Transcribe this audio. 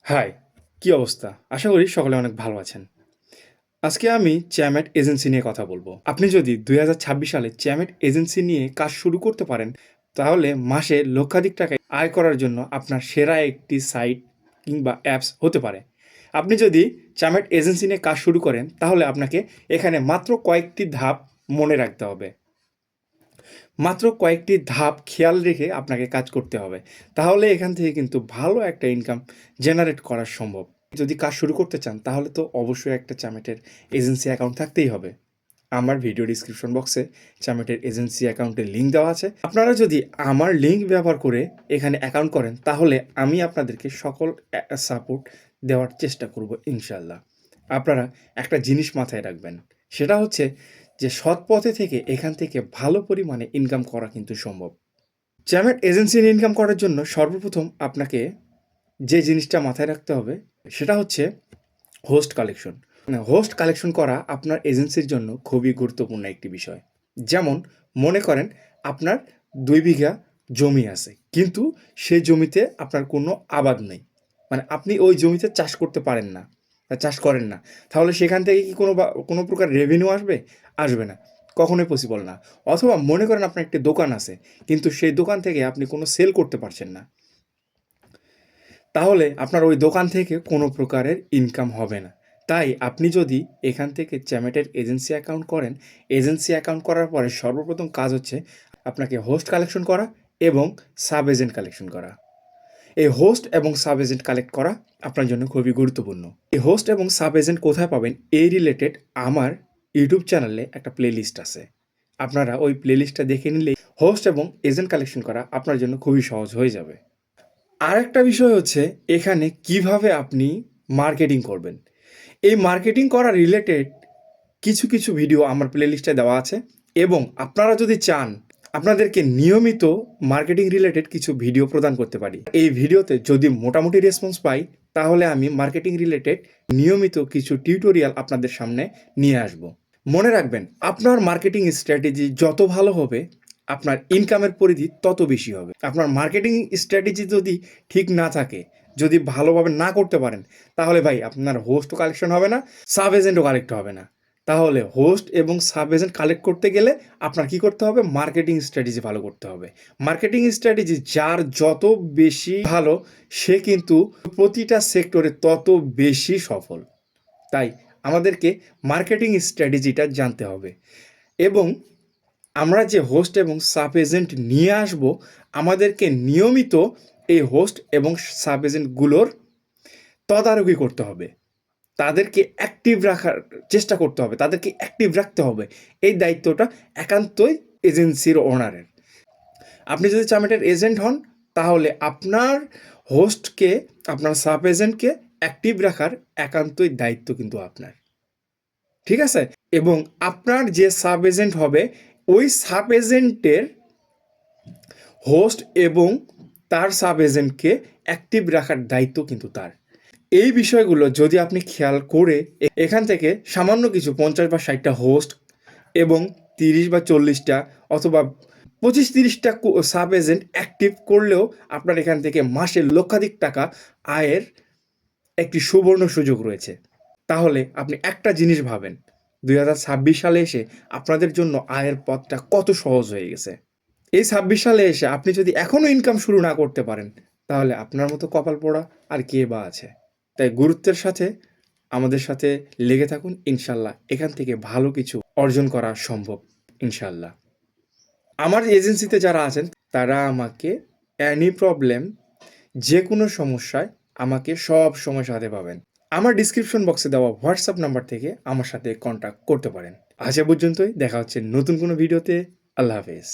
High, কি অবস্থা? আশা করি সকলে অনেক ভালো আছেন। আজকে আমি চ্যামেট এজেন্সি নিয়ে কথা বলবো। আপনি যদি ২০২৬ সালে চ্যামেট এজেন্সি নিয়ে কাজ শুরু করতে পারেন, তাহলে মাসে লক্ষাধিক টাকা আয় করার জন্য আপনার সেরা একটি সাইট কিংবা অ্যাপস হতে পারে। আপনি যদি চ্যামেট এজেন্সি নিয়ে কাজ শুরু করেন, তাহলে আপনাকে এখানে মাত্র কয়েকটি ধাপ মনে রাখতে হবে। মাত্র কয়েকটি ধাপ খেয়াল রেখে আপনাকে কাজ করতে হবে। তাহলে এখান থেকে কিন্তু ভালো একটা ইনকাম জেনারেট করা সম্ভব। যদি কাজ শুরু করতে চান তাহলে তো অবশ্যই একটা চ্যামেটের এজেন্সি অ্যাকাউন্ট থাকতেই হবে। আমার ভিডিও ডিসক্রিপশন বক্সে চ্যামেটের এজেন্সি অ্যাকাউন্টের লিঙ্ক দেওয়া আছে। আপনারা যদি আমার লিঙ্ক ব্যবহার করে এখানে অ্যাকাউন্ট করেন তাহলে আমি আপনাদেরকে সকল সাপোর্ট দেওয়ার চেষ্টা করব ইনশাল্লাহ। আপনারা একটা জিনিস মাথায় রাখবেন, সেটা হচ্ছে যে সৎ পথে থেকে এখান থেকে ভালো পরিমাণে ইনকাম করা কিন্তু সম্ভব। চ্যামেট এজেন্সি ইনকাম করার জন্য সর্বপ্রথম আপনাকে যে জিনিসটা মাথায় রাখতে হবে সেটা হচ্ছে হোস্ট কালেকশন। হোস্ট কালেকশন করা আপনার এজেন্সির জন্য খুবই গুরুত্বপূর্ণ একটি বিষয়। যেমন মনে করেন আপনার ২ বিঘা জমি আছে, কিন্তু সেই জমিতে আপনার কোনো আবাদ নেই, মানে আপনি ওই জমিতে চাষ করতে পারেন না বা চাষ করেন না। তাহলে সেখান থেকে কি কোনো প্রকার রেভিনিউ আসবে? আসবে না, কখনোই পসিবল না। অথবা মনে করেন আপনার একটি দোকান আছে, কিন্তু সেই দোকান থেকে আপনি কোনো সেল করতে পারছেন না, তাহলে আপনার ওই দোকান থেকে কোনো প্রকারের ইনকাম হবে না। তাই আপনি যদি এখান থেকে চ্যামেটের এজেন্সি অ্যাকাউন্ট করেন, এজেন্সি অ্যাকাউন্ট করার পরে সর্বপ্রথম কাজ হচ্ছে আপনাকে হোস্ট কালেকশন করা এবং সাব এজেন্ট কালেকশন করা। এই হোস্ট এবং সাব এজেন্ট কালেক্ট করা আপনার জন্য খুবই গুরুত্বপূর্ণ। এই হোস্ট এবং সাব এজেন্ট কোথায় পাবেন এই রিলেটেড আমার ইউটিউব চ্যানেলে একটা প্লেলিস্ট আছে। আপনারা ওই প্লেলিস্টটা দেখে নিলেই হোস্ট এবং এজেন্ট কালেকশন করা আপনার জন্য খুবই সহজ হয়ে যাবে। আরেকটা বিষয় হচ্ছে এখানে কিভাবে আপনি মার্কেটিং করবেন। এই মার্কেটিং করা রিলেটেড কিছু কিছু ভিডিও আমার প্লেলিস্টে দেওয়া আছে, এবং আপনারা যদি চান আপনাদেরকে নিয়মিত মার্কেটিং রিলেটেড কিছু ভিডিও প্রদান করতে পারি। এই ভিডিওতে যদি মোটামুটি রেসপন্স পাই তাহলে আমি মার্কেটিং রিলেটেড নিয়মিত কিছু টিউটোরিয়াল আপনাদের সামনে নিয়ে আসব। মনে রাখবেন, আপনার মার্কেটিং স্ট্র্যাটেজি যত ভালো হবে আপনার ইনকামের পরিধি তত বেশি হবে। আপনার মার্কেটিং স্ট্র্যাটেজি যদি ঠিক না থাকে, যদি ভালোভাবে না করতে পারেন, তাহলে ভাই আপনার হোস্টও কালেকশন হবে না, সাব এজেন্টও কালেক্ট হবে না। তাহলে হোস্ট এবং সাব এজেন্ট কালেক্ট করতে গেলে আপনার কি করতে হবে? মার্কেটিং স্ট্র্যাটেজি ভালো করতে হবে। মার্কেটিং স্ট্র্যাটেজি যার যত বেশি ভালো, সে কিন্তু প্রতিটা সেক্টরে তত বেশি সফল। তাই আমাদেরকে মার্কেটিং স্ট্র্যাটেজিটা জানতে হবে, এবং আমরা যে হোস্ট এবং সাব এজেন্ট নিয়ে আসব, আমাদেরকে নিয়মিত এই হোস্ট এবং সাব এজেন্টগুলোর তদারকি করতে হবে, তাদেরকে অ্যাক্টিভ রাখার চেষ্টা করতে হবে, তাদেরকে অ্যাক্টিভ রাখতে হবে। এই দায়িত্বটা একান্তই এজেন্সির ওনারের। আপনি যদি চ্যামেটের এজেন্ট হন তাহলে আপনার হোস্টকে, আপনার সাব এজেন্টকে অ্যাক্টিভ রাখার একান্তই দায়িত্ব কিন্তু আপনার, ঠিক আছে? এবং আপনার যে সাব এজেন্ট হবে ওই সাব এজেন্টের হোস্ট এবং তার সাব এজেন্টকে অ্যাক্টিভ রাখার দায়িত্ব কিন্তু তার। এই বিষয়গুলো যদি আপনি খেয়াল করে এখান থেকে সামান্য কিছু 50 বা 60টা হোস্ট এবং 30 বা 40টা অথবা 25-30টা সাব এজেন্ট অ্যাক্টিভ করলেও আপনার এখান থেকে মাসে লক্ষাধিক টাকা আয়ের একটি সুবর্ণ সুযোগ রয়েছে। তাহলে আপনি একটা জিনিস ভাবেন, 2026 সালে এসে আপনাদের জন্য আয়ের পথটা কত সহজ হয়ে গেছে। এই 26 সালে এসে আপনি যদি এখনও ইনকাম শুরু না করতে পারেন, তাহলে আপনার মতো কপাল পোড়া আর কে বা আছে? তাই গুরুত্বের সাথে আমাদের সাথে লেগে থাকুন, ইনশাল্লাহ এখান থেকে ভালো কিছু অর্জন করা সম্ভব ইনশাল্লাহ। আমার এজেন্সিতে যারা আছেন তারা আমাকে অ্যানি প্রবলেম, যে কোনো সমস্যায় আমাকে সব সময় সাথে পাবেন। আমার ডিসক্রিপশন বক্সে দেওয়া হোয়াটসঅ্যাপ নাম্বার থেকে আমার সাথে কন্ট্যাক্ট করতে পারেন। আজ এ পর্যন্তই, দেখা হচ্ছে নতুন কোনো ভিডিওতে। আল্লাহ হাফেজ।